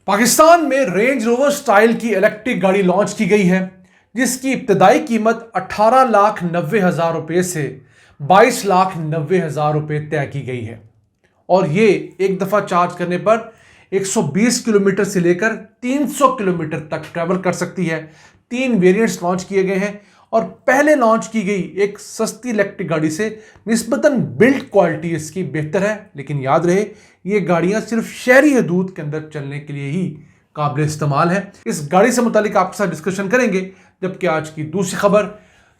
पाकिस्तान में range rover style की electric गाड़ी लॉन्च की गई है जिसकी इब्तदाई कीमत 18,90,000 रुपये से 22,90,000 रुपये तय की गई है और ये एक दफ़ा चार्ज करने पर 120 किलोमीटर से लेकर 300 किलोमीटर तक ट्रैवल कर सकती है। 3 वेरिएंट्स लॉन्च किए गए हैं और पहले लॉन्च की गई एक सस्ती इलेक्ट्रिक गाड़ी से निस्बतन बिल्ड क्वालिटी इसकी बेहतर है, लेकिन याद रहे ये गाड़ियां सिर्फ शहरी हदूद के अंदर चलने के लिए ही काबिल इस्तेमाल है। इस गाड़ी से मुतालिक आपके साथ डिस्कशन करेंगे। जबकि आज की दूसरी खबर,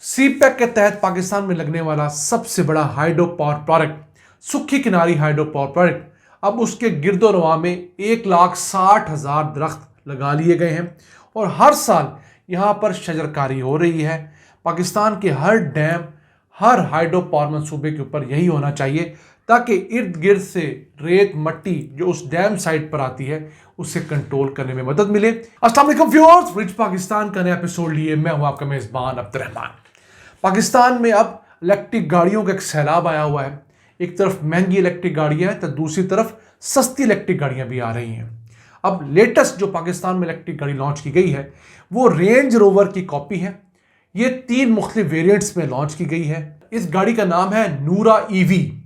सीपैक के तहत पाकिस्तान में लगने वाला सबसे बड़ा हाइड्रो पावर प्रोजेक्ट सुखी किनारी हाइड्रो पावर प्रोजेक्ट, अब उसके गिरदोरवा में 1,60,000 दरख्त लगा लिए गए हैं और हर साल यहाँ पर शजरकारी हो रही है। पाकिस्तान के हर डैम, हर हाइड्रो पावर मंसूबे के ऊपर यही होना चाहिए ताकि इर्द गिर्द से रेत मट्टी जो उस डैम साइड पर आती है उसे कंट्रोल करने में मदद मिले। अस्सलाम वालेकुम व्यूअर्स, रिच पाकिस्तान का नया एपिसोड लिए मैं हूं आपका मेजबान अब्दुर्रहमान। पाकिस्तान में अब इलेक्ट्रिक गाड़ियों का एक सैलाब आया हुआ है। एक तरफ महंगी इलेक्ट्रिक गाड़ियां हैं तो दूसरी तरफ सस्ती इलेक्ट्रिक गाड़ियां भी आ रही हैं। अब लेटेस्ट जो पाकिस्तान में इलेक्ट्रिक गाड़ी लॉन्च की गई है वो रेंज रोवर की कॉपी है। ये 3 मुख्तलिफ वेरिएंट्स में लॉन्च की गई है। इस गाड़ी का नाम है नूरा ईवी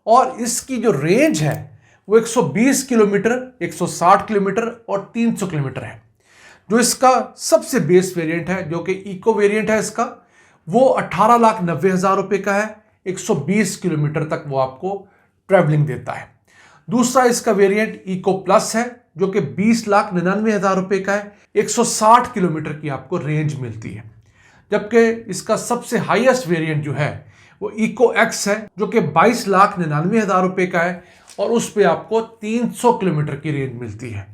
और इसकी जो रेंज है वो 120 किलोमीटर, 160 किलोमीटर और 300 किलोमीटर है। जो इसका सबसे बेस वेरिएंट है जो कि इको वेरिएंट है इसका, वो 18,90,000 रुपये का है। 120 किलोमीटर तक वो आपको ट्रैवलिंग देता है। दूसरा इसका वेरिएंट इको प्लस है जो कि 20,99,000 रुपये का है। 160 किलोमीटर की आपको रेंज मिलती है। जबकि इसका सबसे हाईएस्ट वेरिएंट जो है वो इको एक्स है जो कि 22,99,000 रुपये का है और उस पे आपको 300 किलोमीटर की रेंज मिलती है।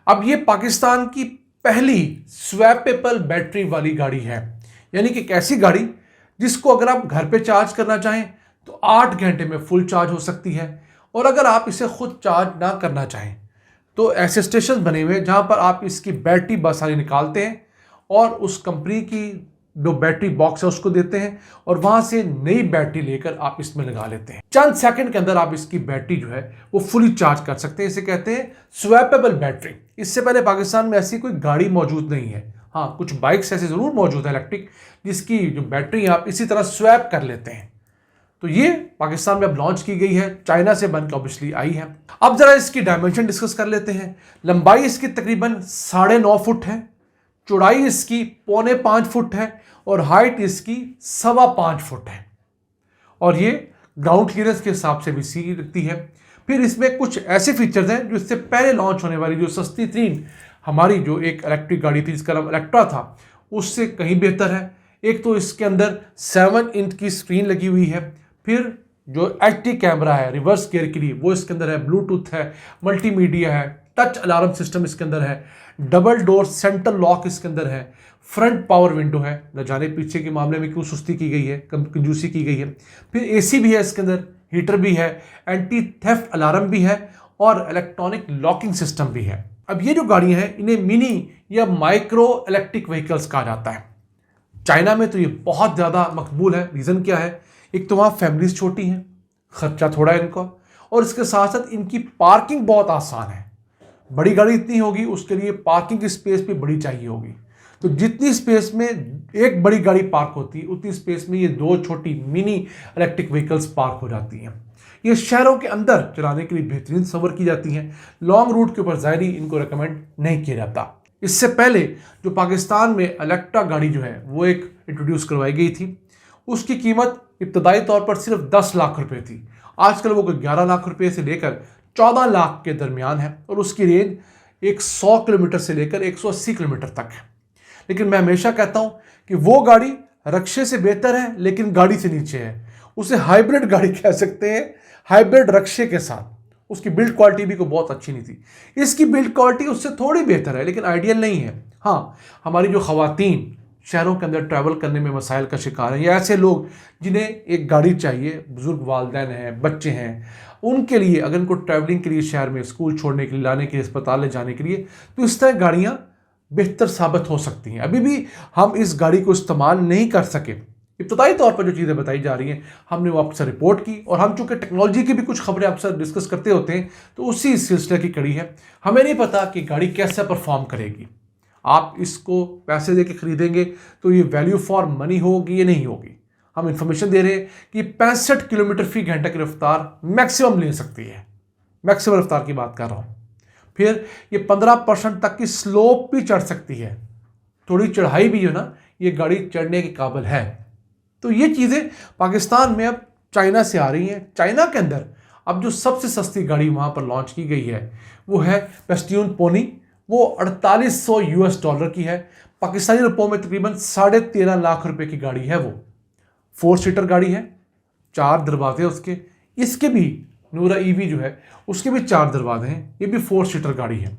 अब ये पाकिस्तान की पहली स्वैपेबल बैटरी वाली गाड़ी है, यानी कि एक ऐसी गाड़ी जिसको अगर आप घर पे चार्ज करना चाहें तो 8 घंटे में फुल चार्ज हो सकती है और अगर आप इसे खुद चार्ज ना करना चाहें तो ऐसे स्टेशन बने हुए हैं जहां पर आप इसकी बैटरी बासानी निकालते हैं और उस कंपनी की जो बैटरी बॉक्स है उसको देते हैं और वहां से नई बैटरी लेकर आप इसमें लगा लेते हैं। चंद सेकंड के अंदर आप इसकी बैटरी जो है वो फुली चार्ज कर सकते हैं। इसे कहते हैं स्वैपेबल बैटरी। इससे पहले पाकिस्तान में ऐसी कोई गाड़ी मौजूद नहीं है। हाँ, कुछ बाइक्स ऐसे जरूर मौजूद है इलेक्ट्रिक जिसकी जो बैटरी आप इसी तरह स्वैप कर लेते हैं। तो ये पाकिस्तान में अब लॉन्च की गई है, चाइना से बनकर ऑब्वियसली आई है। अब जरा इसकी डायमेंशन डिस्कस कर लेते हैं। लंबाई इसकी तकरीबन 9.5 फुट है, चौड़ाई इसकी 4.25 फुट है और हाइट इसकी 5.25 फुट है और ये ग्राउंड क्लियरेंस के हिसाब से भी सी रखती है। फिर इसमें कुछ ऐसे फीचर्स हैं जो इससे पहले लॉन्च होने वाली जो सस्ती तरीन हमारी जो एक इलेक्ट्रिक गाड़ी थी जिसका नाम इलेक्ट्रा था उससे कहीं बेहतर है। एक तो इसके अंदर 7 इंच की स्क्रीन लगी हुई है। फिर जो एचडी कैमरा है रिवर्स गियर के लिए वो इसके अंदर है, ब्लूटूथ है, मल्टीमीडिया है, टच अलार्म सिस्टम इसके अंदर है, डबल डोर सेंट्रल लॉक इसके अंदर है, फ्रंट पावर विंडो है। न जाने पीछे के मामले में क्यों सुस्ती की गई है, कंजूसी की गई है। फिर एसी भी है इसके अंदर, हीटर भी है, एंटी थेफ्ट अलार्म भी है और इलेक्ट्रॉनिक लॉकिंग सिस्टम भी है। अब ये जो गाड़ियां हैं इन्हें मिनी या माइक्रो इलेक्ट्रिक व्हीकल्स कहा जाता है। चाइना में तो ये बहुत ज़्यादा मकबूल है। रीज़न क्या है? एक तो वहाँ फैमिलीज छोटी हैं, खर्चा थोड़ा है इनका, और इसके साथ साथ इनकी पार्किंग बहुत आसान है। बड़ी गाड़ी इतनी होगी उसके लिए पार्किंग की स्पेस भी बड़ी चाहिए होगी। तो जितनी स्पेस में एक बड़ी गाड़ी पार्क होती है उतनी स्पेस में ये 2 छोटी मिनी इलेक्ट्रिक व्हीकल्स पार्क हो जाती हैं। ये शहरों के अंदर चलाने के लिए बेहतरीन सफर की जाती हैं। लॉन्ग रूट के ऊपर ज़ाहिर इनको रिकमेंड नहीं किया जाता। इससे पहले जो पाकिस्तान में इलेक्ट्रा गाड़ी जो है वो एक इंट्रोड्यूस करवाई गई थी, उसकी कीमत इब्तदाई तौर पर सिर्फ 10 लाख रुपए थी। आजकल वो 11 लाख रुपए से लेकर 14 लाख के दरमियान है और उसकी रेंज 100 किलोमीटर से लेकर 180 किलोमीटर तक है। लेकिन मैं हमेशा कहता हूं कि वो गाड़ी रक्शे से बेहतर है लेकिन गाड़ी से नीचे है। उसे हाइब्रिड गाड़ी कह सकते हैं, हाइब्रिड रक्शे के साथ। उसकी बिल्ड क्वालिटी भी को बहुत अच्छी नहीं थी। इसकी बिल्ड क्वालिटी उससे थोड़ी बेहतर है लेकिन आइडियल नहीं है। हाँ, हमारी जो ख़वातीन शहरों के अंदर ट्रैवल करने में मसाइल का शिकार हैं या ऐसे लोग जिन्हें एक गाड़ी चाहिए, बुजुर्ग वालिदैन हैं, बच्चे हैं, उनके लिए अगर उनको ट्रैवलिंग के लिए शहर में स्कूल छोड़ने के लिए, लाने के लिए, अस्पताल ले जाने के लिए, तो इस तरह गाड़ियाँ बेहतर साबित हो सकती हैं। अभी भी हम इस गाड़ी को इस्तेमाल नहीं कर सके इब्तदाई तौर पर जो चीज़ें बताई जा रही हैं हमने वो आपसे रिपोर्ट की, और हम चूंकि टेक्नोलॉजी की भी कुछ खबरें आपसे डिस्कस करते होते हैं तो उसी सिलसिले की कड़ी है। हमें नहीं पता कि गाड़ी कैसे परफॉर्म करेगी। आप इसको पैसे दे के खरीदेंगे तो ये वैल्यू फॉर मनी होगी या नहीं होगी। हम इंफॉर्मेशन दे रहे हैं कि 65 किलोमीटर फी घंटा की रफ्तार मैक्सिमम ले सकती है, मैक्सिमम रफ्तार की बात कर रहा हूँ। फिर ये 15% तक की स्लोप भी चढ़ सकती है, थोड़ी चढ़ाई भी हो ना, ये गाड़ी चढ़ने के काबिल है। तो ये चीज़ें पाकिस्तान में अब चाइना से आ रही हैं। चाइना के अंदर अब जो सबसे सस्ती गाड़ी वहाँ पर लॉन्च की गई है वो है बेस्टियन पोनी। वो 4800 US डॉलर की है, पाकिस्तानी रुपयों में तकरीबन 13.5 लाख रुपए की गाड़ी है। वो 4 सीटर गाड़ी है, 4 दरवाजे उसके। इसके भी नूरा ईवी जो है उसके भी 4 दरवाजे हैं, ये भी 4 सीटर गाड़ी है।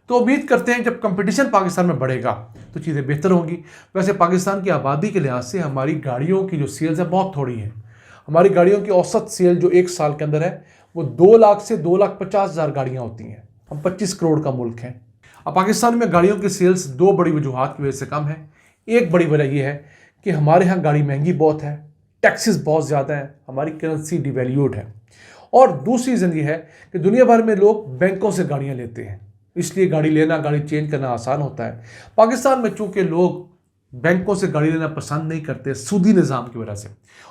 तो उम्मीद करते हैं जब कंपटीशन पाकिस्तान में बढ़ेगा तो चीज़ें बेहतर होंगी। वैसे पाकिस्तान की आबादी के लिहाज से हमारी गाड़ियों की जो सेल्स है बहुत थोड़ी है। हमारी गाड़ियों की औसत सेल जो एक साल के अंदर है वो 2 लाख से 2,50,000 गाड़ियाँ होती हैं। हम 25 करोड़ का मुल्क है। अब पाकिस्तान में गाड़ियों की सेल्स 2 बड़ी वजूहात की वजह से कम है। एक बड़ी वजह यह है कि हमारे यहाँ गाड़ी महंगी बहुत है, टैक्सेस बहुत ज़्यादा है, हमारी करेंसी डिवैल्यूड है। और दूसरी रीज़न ये है कि दुनिया भर में लोग बैंकों से गाड़ियाँ लेते हैं, इसलिए गाड़ी लेना, गाड़ी चेंज करना आसान होता है। पाकिस्तान में चूंकि लोग बैंकों से गाड़ी लेना पसंद नहीं करते सूदी निज़ाम की वजह से,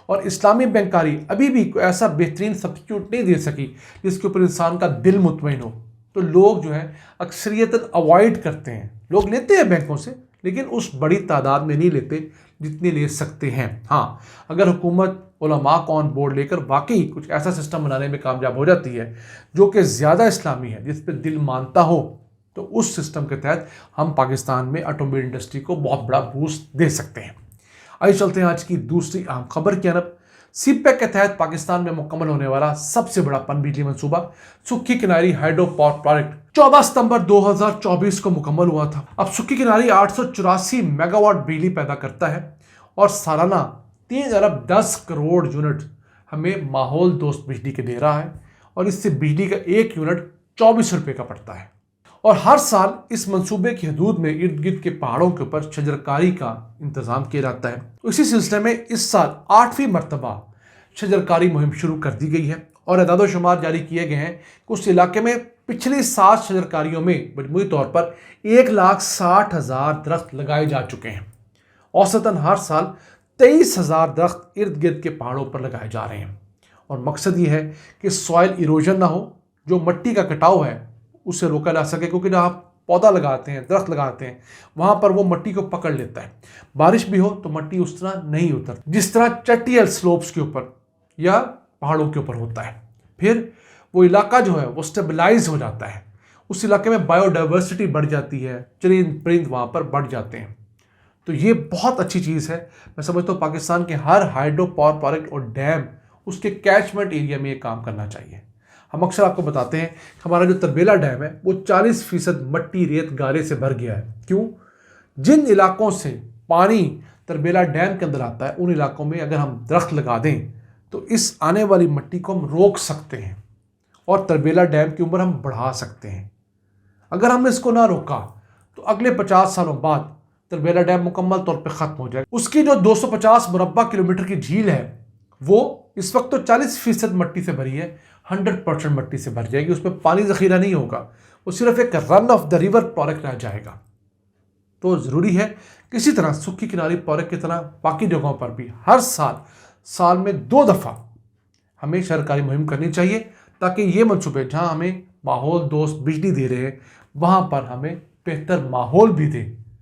और इस्लामी बैंकारी अभी भी कोई ऐसा बेहतरीन सब्स्टिट्यूट नहीं दे सकी जिसके ऊपर इंसान का दिल मुतमईन हो, तो लोग जो है अक्सरियतन अवॉइड करते हैं। लोग लेते हैं बैंकों से लेकिन उस बड़ी तादाद में नहीं लेते जितनी ले सकते हैं। हाँ, अगर हुकूमत उलमा को ऑन बोर्ड लेकर वाकई कुछ ऐसा सिस्टम बनाने में कामयाब हो जाती है जो कि ज़्यादा इस्लामी है, जिस पर दिल मानता हो, तो उस सिस्टम के तहत हम पाकिस्तान में ऑटोमोबाइल इंडस्ट्री को बहुत बड़ा बूस्ट दे सकते हैं। आइए चलते हैं आज की दूसरी अहम खबर की तरफ। सीपैक के तहत पाकिस्तान में मुकम्मल होने वाला सबसे बड़ा पनबिजली मंसूबा सुक्की किनारी हाइड्रो पावर प्रोजेक्ट 14 सितंबर 2024 को मुकम्मल हुआ था। अब सुक्की किनारी 884 मेगावाट बिजली पैदा करता है और सालाना 3 अरब 10 करोड़ यूनिट हमें माहौल दोस्त बिजली के दे रहा है, और इससे बिजली का 1 यूनिट 24 रुपये का पड़ता है। और हर साल इस मंसूबे की हदूद में इर्द गिर्द के पहाड़ों के ऊपर शजरकारी का इंतजाम किया जाता है। तो इसी सिलसिले में इस साल 8वीं मरतबा शजरकारी मुहिम शुरू कर दी गई है, और अदाद शुमार जारी किए गए हैं कि उस इलाके में पिछले 7 शजरकारियों में मजमूई तौर पर 1,60,000 दरख्त लगाए जा चुके हैं। औसतन हर साल 23,000 दरख्त इर्द गिर्द के पहाड़ों पर लगाए जा रहे हैं, और मकसद ये है कि सॉइल इरोजन ना हो, जो मिट्टी का कटाव है उससे रोका जा सके, क्योंकि जब आप पौधा लगाते हैं, दरख्त लगाते हैं, वहाँ पर वो मिट्टी को पकड़ लेता है। बारिश भी हो तो मिट्टी उस तरह नहीं उतरती जिस तरह चटियल स्लोप्स के ऊपर या पहाड़ों के ऊपर होता है। फिर वो इलाका जो है वो स्टेबलाइज हो जाता है, उस इलाके में बायोडाइवर्सिटी बढ़ जाती है, चरिंद परिंद वहाँ पर बढ़ जाते हैं। तो ये बहुत अच्छी चीज़ है। मैं समझता हूँ पाकिस्तान के हर हाइड्रो पावर प्रोजेक्ट और डैम उसके कैचमेंट एरिया में ये काम करना चाहिए। हम अक्सर आपको बताते हैं कि हमारा जो तरबेला डैम है वो 40% मट्टी रेत गारे से भर गया है। क्यों? जिन इलाकों से पानी तरबेला डैम के अंदर आता है उन इलाकों में अगर हम दरख्त लगा दें तो इस आने वाली मिट्टी को हम रोक सकते हैं और तरबेला डैम की उम्र हम बढ़ा सकते हैं। अगर हमने इसको ना रोका तो अगले 50 सालों बाद तरबेला डैम मुकम्मल तौर पे ख़त्म हो जाएगा। उसकी जो 250 मुरब्बा किलोमीटर की झील है वो इस वक्त तो 40% मिट्टी से भरी है, 100% मिट्टी से भर जाएगी। उसमें पानी ज़ख़ीरा नहीं होगा, वो सिर्फ एक run of the river project रह जाएगा। तो ज़रूरी है किसी तरह सुक्की किनारी प्रोजेक्ट की तरह बाकी जगहों पर भी हर साल में 2 दफ़ा हमें सरकारी मुहिम करनी चाहिए, ताकि ये मनसूबे जहाँ हमें माहौल दोस्त बिजली दे रहे हैं वहाँ पर हमें बेहतर माहौल भी दें।